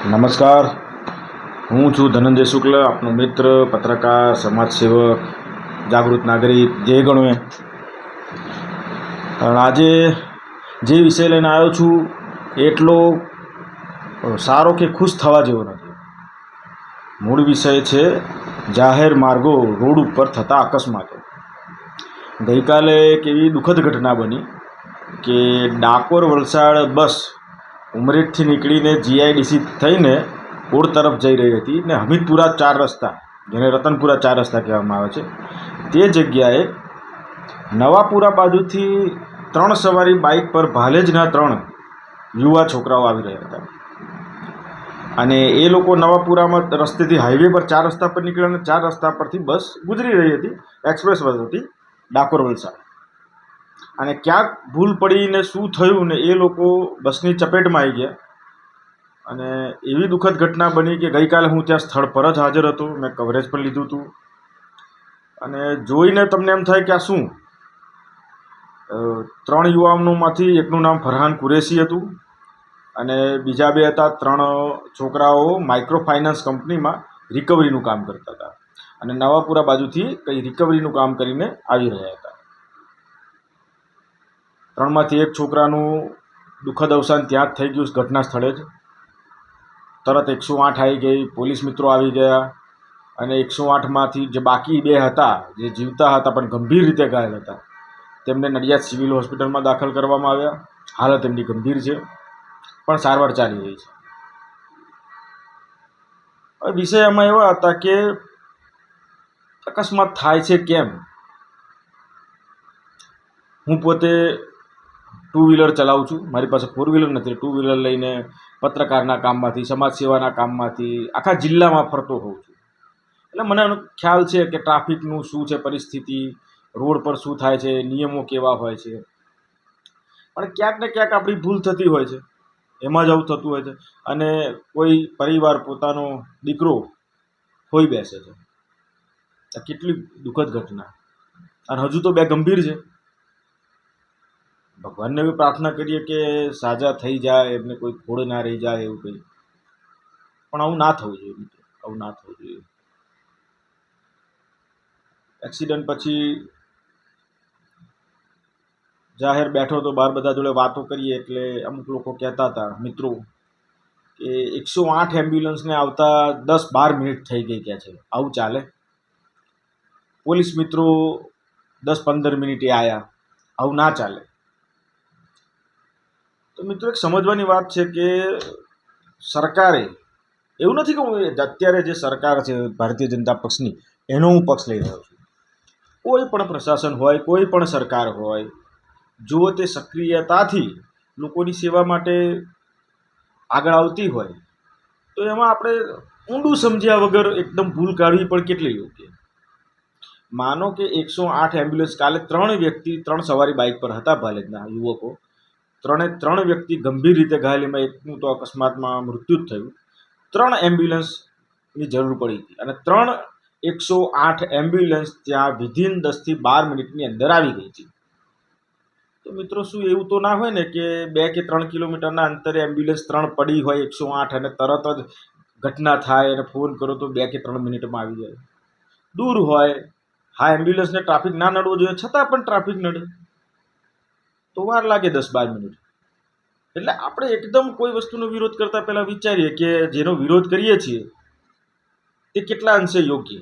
નમસ્કાર, હું છું ધનંજય શુક્લ, આપનો મિત્ર, પત્રકાર, સમાજસેવક, જાગૃત નાગરિક, જે ગણું એ. આજે જે વિષય લઈને આવ્યો છું એટલો સારો કે ખુશ થવા જેવો નથી. મૂળ વિષય છે જાહેર માર્ગો રોડ ઉપર થતા અકસ્માતો. ગઈકાલે એક એવી દુઃખદ ઘટના બની કે ડાકોર વલસાડ બસ ઉમરેઠથી નીકળીને જીઆઈડીસી થઈને ઓડ તરફ જઈ રહી હતી ને હમીદપુરા 4 રસ્તા, જેને રતનપુરા 4 રસ્તા કહેવામાં આવે છે, તે જગ્યાએ નવાપુરા બાજુથી 3 સવારી બાઇક પર ભાલેજના 3 યુવા છોકરાઓ આવી રહ્યા હતા અને એ લોકો નવાપુરામાં રસ્તેથી હાઈવે પર 4 રસ્તા પર નીકળ્યા અને 4 રસ્તા પરથી બસ ગુજરી રહી હતી, એક્સપ્રેસ બસ હતી, ડાકોર વલસાડ. અને ક્યાંક ભૂલ પડીને શું થયું ને એ લોકો બસની ચપેટમાં આવી ગયા અને એવી દુઃખદ ઘટના બની કે ગઈકાલે હું ત્યાં સ્થળ પર જ હાજર હતો. મેં કવરેજ પણ લીધું હતું અને જોઈને તમને એમ થાય કે આ શું. 3 યુવાનોમાંથી એકનું નામ ફરહાન કુરેશી હતું અને બીજા 2 હતા. 3 છોકરાઓ માઇક્રો ફાઇનાન્સ કંપનીમાં રિકવરીનું કામ કરતા હતા અને નવાપુરા બાજુથી કંઈ રિકવરીનું કામ કરીને આવી રહ્યા હતા. 3માંથી એક છોકરાનું દુઃખદ અવસાન ત્યાં જ થઈ ગયું ઘટના સ્થળે જ. તરત 108 આવી ગઈ, પોલીસ મિત્રો આવી ગયા અને 108માંથી જે બાકી 2 હતા, જે જીવતા હતા પણ ગંભીર રીતે ઘાયલ હતા, તેમને નડિયાદ સિવિલ હોસ્પિટલમાં દાખલ કરવામાં આવ્યા. હાલત એમની ગંભીર છે પણ સારવાર ચાલી રહી છે. હવે વિષય એમાં એવા હતા કે અકસ્માત થાય છે કેમ. હું પોતે 2 વ્હીલર ચલાવું છું, મારી પાસે 4 વ્હીલર નથી. 2 વ્હીલર લઈને પત્રકારના કામમાંથી, સમાજ સેવાના કામમાંથી આખા જિલ્લામાં ફરતો હોઉં છું. એટલે મને ખ્યાલ છે કે ટ્રાફિકનું શું છે પરિસ્થિતિ, રોડ પર શું થાય છે, નિયમો કેવા હોય છે. પણ ક્યાંક ને ક્યાંક આપણી ભૂલ થતી હોય છે, એમાં જ આવું થતું હોય છે. અને કોઈ પરિવાર પોતાનો દીકરો ખોઈ બેસે છે. આ કેટલી દુઃખદ ઘટના. અને હજુ તો 2 ગંભીર છે. ભગવાનને એવી પ્રાર્થના કરીએ કે સાજા થઈ જાય, એમને કોઈ ખોડ ના રહી જાય એવું કંઈ. પણ આવું ના થવું જોઈએ મિત્રો, આવું ના થવું જોઈએ. એક્સિડન્ટ પછી જાહેર બેઠો તો બહાર બધા જોડે વાતો કરીએ એટલે અમુક લોકો કહેતા હતા, મિત્રો, કે 108 એમ્બ્યુલન્સને આવતા 10-12 મિનિટ થઈ ગઈ કે છે. આવું ચાલે? પોલીસ મિત્રો 10-15 મિનિટે આવ્યા, આવું ના ચાલે. તો મિત્રો એક સમજવાની વાત છે કે સરકારે, એવું નથી કે હું અત્યારે જે સરકાર છે ભારતીય જનતા પક્ષની, એનો હું પક્ષ લઈ રહ્યો છું. કોઈ પણ પ્રશાસન હોય, કોઈ પણ સરકાર હોય, જો તે સક્રિયતાથી લોકોની સેવા માટે આગળ આવતી હોય તો એમાં આપણે ઊંડું સમજ્યા વગર એકદમ ભૂલ કાઢવી પણ કેટલી યોગ્ય. માનો કે 108 એમ્બ્યુલન્સ, કાલે 3 વ્યક્તિ 3 સવારી બાઇક પર હતા, ભાલેજના યુવકો. 3 વ્યક્તિ ગંભીર રીતે ઘાયલ, એમાં એકનું તો અકસ્માતમાં મૃત્યુ જ થયું. 3 એમ્બ્યુલન્સની જરૂર પડી હતી અને 3 108 એમ્બ્યુલન્સ ત્યાં વિધિન 10 થી 12 મિનિટની અંદર આવી ગઈ હતી. તો મિત્રો શું એવું તો ના હોય ને કે 2 કે 3 કિલોમીટરના અંતરે એમ્બ્યુલન્સ 3 પડી હોય 108 અને તરત જ ઘટના થાય અને ફોન કરો તો 2 કે 3 મિનિટમાં આવી જાય. દૂર હોય, હા, એમ્બ્યુલન્સને ટ્રાફિક ના નડવો જોઈએ, છતાં પણ ટ્રાફિક નડે તો વાર લાગે 10-12 મિનિટ. એટલે આપણે એકદમ કોઈ વસ્તુનો વિરોધ કરતાં પહેલાં વિચારીએ કે જેનો વિરોધ કરીએ છીએ તે કેટલા અંશે યોગ્ય.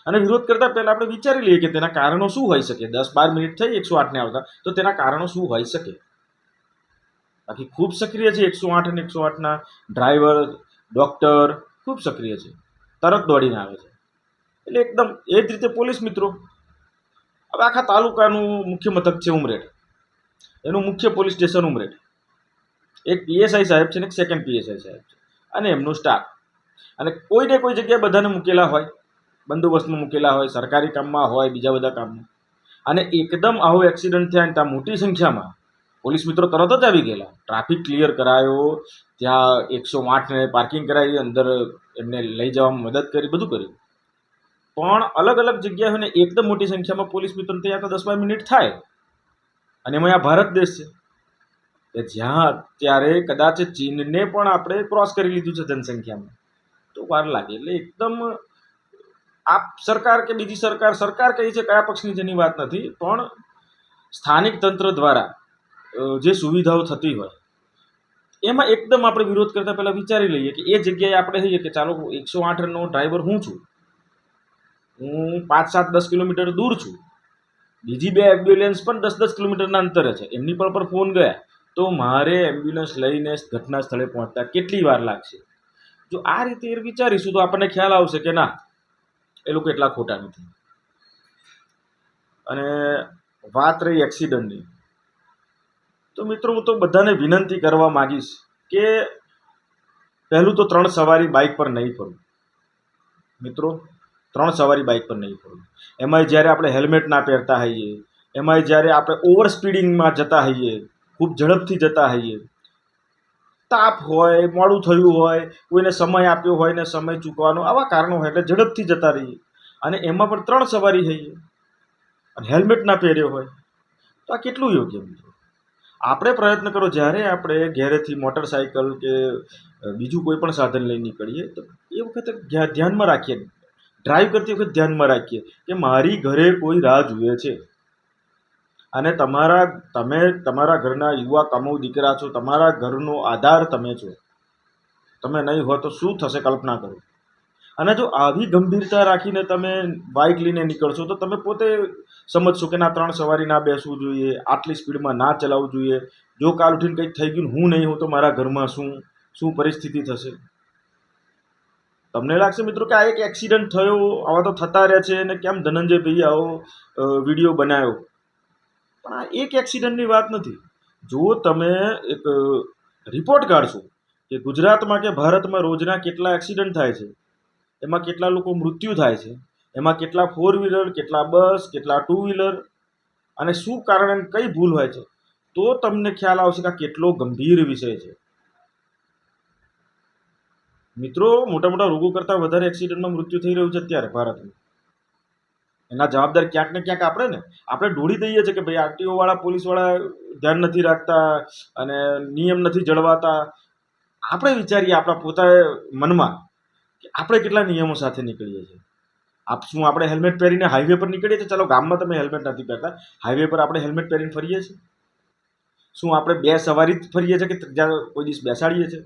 અને વિરોધ કરતાં પહેલાં આપણે વિચારી લઈએ કે તેના કારણો શું હોઈ શકે. 10-12 મિનિટ થઈ 108ને આવતા, તો તેના કારણો શું હોઈ શકે. બાકી ખૂબ સક્રિય છે 108 અને 108ના ડ્રાઈવર, ડૉક્ટર ખૂબ સક્રિય છે, તરત દોડીને આવે છે. એટલે એકદમ એ જ રીતે પોલીસ મિત્રો. હવે આખા તાલુકાનું મુખ્ય મથક છે ઉમરેઠ, એનું મુખ્ય પોલીસ સ્ટેશન ઉમરેઠ. એક પીએસઆઈ સાહેબ છે ને એક સેકન્ડ પીએસઆઈ સાહેબ છે અને એમનો સ્ટાફ. અને કોઈને કોઈ જગ્યાએ બધાને મૂકેલા હોય, બંદોબસ્તમાં મૂકેલા હોય, સરકારી કામમાં હોય, બીજા બધા કામમાં. અને એકદમ આવો એક્સિડન્ટ થયા ત્યાં મોટી સંખ્યામાં પોલીસ મિત્રો તરત જ આવી ગયેલા. ટ્રાફિક ક્લિયર કરાયો, ત્યાં 108ને પાર્કિંગ કરાવી, અંદર એમને લઈ જવામાં મદદ કરી, બધું કર્યું. પણ અલગ અલગ જગ્યા હોય ને એકદમ મોટી સંખ્યામાં પોલીસ મિત્રો ત્યાં તો 10-12 મિનિટ થાય. અને એમાં આ ભારત દેશ છે કે જ્યાં અત્યારે કદાચ ચીનને પણ આપણે ક્રોસ કરી લીધું છે જનસંખ્યામાં, તો વાર લાગે. એટલે એકદમ આપ સરકાર કે બીજી સરકાર કઈ છે કયા પક્ષની જેની વાત નથી, પણ સ્થાનિક તંત્ર દ્વારા જે સુવિધાઓ થતી હોય એમાં એકદમ આપણે વિરોધ કરતા પહેલા વિચારી લઈએ કે એ જગ્યાએ આપણે કહીએ કે ચાલો 108નો ડ્રાઈવર હું છું, હું 5-7-10 કિલોમીટર દૂર છું, બીજી 2 એમ્બ્યુલન્સ પણ 10-10 કિલોમીટરના અંતરે છે, એમની પર ફોન ગયા તો મારે એમ્બ્યુલન્સ લઈને ઘટના સ્થળે પહોંચતા કેટલી વાર લાગશે. જો આ રીતે વિચારીશું તો આપણને ખ્યાલ આવશે કે ના, એ લોકો એટલા ખોટા નથી. અને વાત રહી એક્સિડન્ટની, તો મિત્રો હું તો બધાને વિનંતી કરવા માંગીશ કે પહેલું તો 3 સવારી બાઇક પર નહીં ફરવું. મિત્રો 3 સવારી બાઇક પર નહીં ફરવું. એમાંય જ્યારે આપણે હેલ્મેટ ના પહેરતા હોઈએ, એમાંય જ્યારે આપણે ઓવર સ્પીડિંગમાં જતા હોઈએ, ખૂબ ઝડપથી જતા હોઈએ, તાપ હોય, મોડું થયું હોય, કોઈને સમય આપ્યો હોય ને સમય ચૂકવાનો, આવા કારણો હોય એટલે ઝડપથી જતા રહીએ, અને એમાં પણ 3 સવારી હોઈએ અને હેલ્મેટ ના પહેર્યો હોય, તો આ કેટલું યોગ્ય મિત્રો? આપણે પ્રયત્ન કરો જ્યારે આપણે ઘરેથી મોટરસાઇકલ કે બીજું કોઈ પણ સાધન લઈને નીકળીએ તો એ વખતે ધ્યાનમાં રાખીએ, ડ્રાઈવ કરતી વખતે ધ્યાનમાં રાખીએ કે મારી ઘરે કોઈ રાહ જુએ છે. અને તમે તમારા ઘરના યુવા કમાઉ દીકરા છો, તમારા ઘરનો આધાર તમે છો. તમે નહીં હો તો શું થશે કલ્પના કરો. અને જો આવી ગંભીરતા રાખીને તમે બાઇક લઈને નીકળશો તો તમે પોતે સમજશો કે ના 3 સવારી ના બેસવું જોઈએ, આટલી સ્પીડમાં ના ચલાવવું જોઈએ. જો કાલ ઉઠીને કંઈક થઈ ગયું, હું નહીં હોઉં તો મારા ઘરમાં શું પરિસ્થિતિ થશે. તમને લાગશે મિત્રો કે આ એક એક્સિડન્ટ થયો, આવા તો થતા રહે છે અને કેમ ધનંજયભાઈ આવો વિડીયો બનાવ્યો. પણ આ એક એક્સિડન્ટની વાત નથી. જો તમે એક રિપોર્ટ કાઢશો કે ગુજરાતમાં કે ભારતમાં રોજના કેટલા એક્સિડન્ટ થાય છે, એમાં કેટલા લોકો મૃત્યુ થાય છે, એમાં કેટલા 4 વ્હીલર, કેટલા બસ, કેટલા 2 વ્હીલર, અને શું કારણે કઈ ભૂલ હોય છે, તો તમને ખ્યાલ આવશે કે આ કેટલો ગંભીર વિષય છે. મિત્રો મોટા મોટા રોગો કરતાં વધારે એક્સિડન્ટમાં મૃત્યુ થઈ રહ્યું છે અત્યારે ભારતમાં. એના જવાબદાર ક્યાંક ને ક્યાંક આપણે ઢોળી દઈએ છીએ કે ભાઈ આરટીઓ વાળા, પોલીસ વાળા ધ્યાન નથી રાખતા અને નિયમ નથી જળવાતા. આપણે વિચારીએ આપણા પોતા મનમાં કે આપણે કેટલા નિયમો સાથે નીકળીએ છીએ. શું આપણે હેલ્મેટ પહેરીને હાઈવે પર નીકળીએ છીએ? ચાલો ગામમાં તમે હેલ્મેટ નથી પહેરતા, હાઈવે પર આપણે હેલ્મેટ પહેરીને ફરીએ છીએ? શું આપણે 2 સવારી ફરીએ છીએ કે જ્યાં કોઈ દિવસ બેસાડીએ છીએ?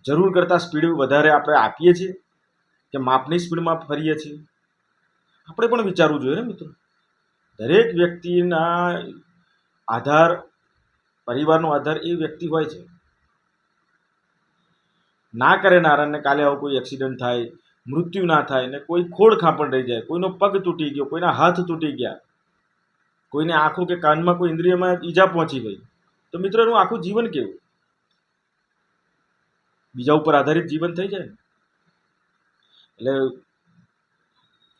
જરૂર કરતાં સ્પીડ વધારે આપણે આપીએ છીએ કે માપની સ્પીડમાં ફરીએ છીએ? આપણે પણ વિચારવું જોઈએ ને મિત્રો. દરેક વ્યક્તિના આધાર, પરિવારનો આધાર એ વ્યક્તિ હોય છે. ના કરે નારાયણને કાલે આવો કોઈ એક્સિડન્ટ થાય, મૃત્યુ ના થાય ને કોઈ ખોડ ખાંપણ રહી જાય, કોઈનો પગ તૂટી ગયો, કોઈના હાથ તૂટી ગયા, કોઈને આંખો કે કાનમાં કોઈ ઇન્દ્રિયમાં ઈજા પહોંચી ગઈ, તો મિત્રો એનું આખું જીવન કેવું? બીજા ઉપર આધારિત જીવન થઈ જાય ને. એટલે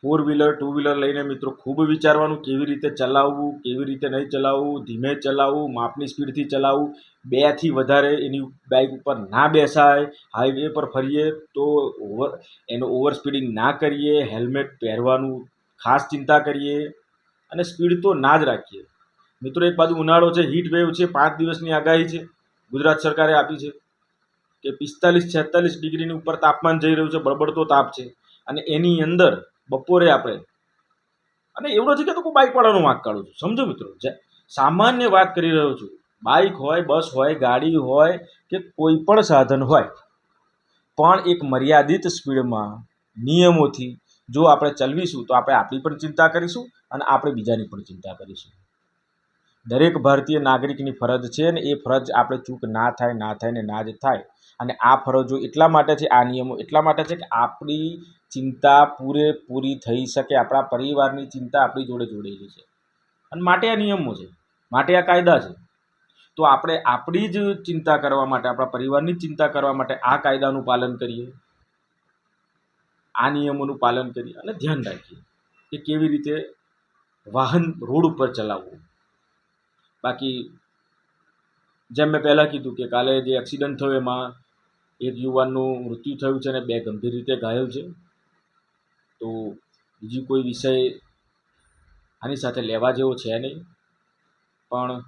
4 વ્હીલર, 2 વ્હીલર લઈને મિત્રો ખૂબ વિચારવાનું, કેવી રીતે ચલાવવું, કેવી રીતે નહીં ચલાવવું, ધીમે ચલાવવું, માપની સ્પીડથી ચલાવવું, 2થી વધારે એની બાઇક ઉપર ના બેસાય, હાઈવે પર ફરીએ તો ઓવર સ્પીડિંગ ના કરીએ, હેલ્મેટ પહેરવાનું ખાસ ચિંતા કરીએ અને સ્પીડ તો ના જ રાખીએ. મિત્રો એક બાજુ ઉનાળો છે, હીટ વેવ છે, 5 દિવસની આગાહી છે ગુજરાત સરકારે આપી છે કે 45-46 ડિગ્રીની ઉપર તાપમાન જઈ રહ્યું છે, બળબડતો તાપ છે. અને એની અંદર બપોરે આપણે, અને એવું નથી કે તો કોઈ બાઇકવાળાનો વાંક કાઢું છું, સમજો મિત્રો, સામાન્ય વાત કરી રહ્યો છું. બાઇક હોય, બસ હોય, ગાડી હોય કે કોઈ પણ સાધન હોય, પણ એક મર્યાદિત સ્પીડમાં નિયમોથી જો આપણે ચલાવીશું તો આપણે આપણી પણ ચિંતા કરીશું અને આપણે બીજાની પણ ચિંતા કરીશું. દરેક ભારતીય નાગરિકની ફરજ છે અને એ ફરજ આપણે ચૂક ના થાય ને ના જ થાય. અને આ ફરજો એટલા માટે છે, આ નિયમો એટલા માટે છે કે આપણી ચિંતા પૂરેપૂરી થઈ શકે, આપણા પરિવારની ચિંતા આપણી જોડે જોડેલી છે. અને માટે આ નિયમો છે, માટે આ કાયદા છે. તો આપણે આપણી જ ચિંતા કરવા માટે, આપણા પરિવારની ચિંતા કરવા માટે આ કાયદાનું પાલન કરીએ, આ નિયમોનું પાલન કરીએ અને ધ્યાન રાખીએ કે કેવી રીતે વાહન રોડ ઉપર ચલાવવું. બાકી જેમ મેં પહેલાં કીધું કે કાલે જે એક્સિડન્ટ થયો એમાં એક યુવાનનું મૃત્યુ થયું છે અને 2 ગંભીર રીતે ઘાયલ છે. તો બીજી કોઈ વિષય આની સાથે લેવા જેવો છે નહીં, પણ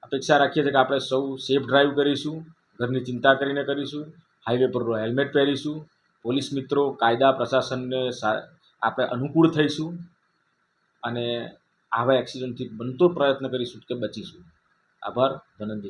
અપેક્ષા રાખીએ છીએ કે આપણે સૌ સેફ ડ્રાઈવ કરીશું, ઘરની ચિંતા કરીને કરીશું, હાઈવે પર હેલ્મેટ પહેરીશું, પોલીસ મિત્રો કાયદા પ્રશાસનને આપણે અનુકૂળ થઈશું અને આવા એક્સિડન્ટથી બનતો પ્રયત્ન કરીશું કે બચીશું. આભાર. ધનંજય.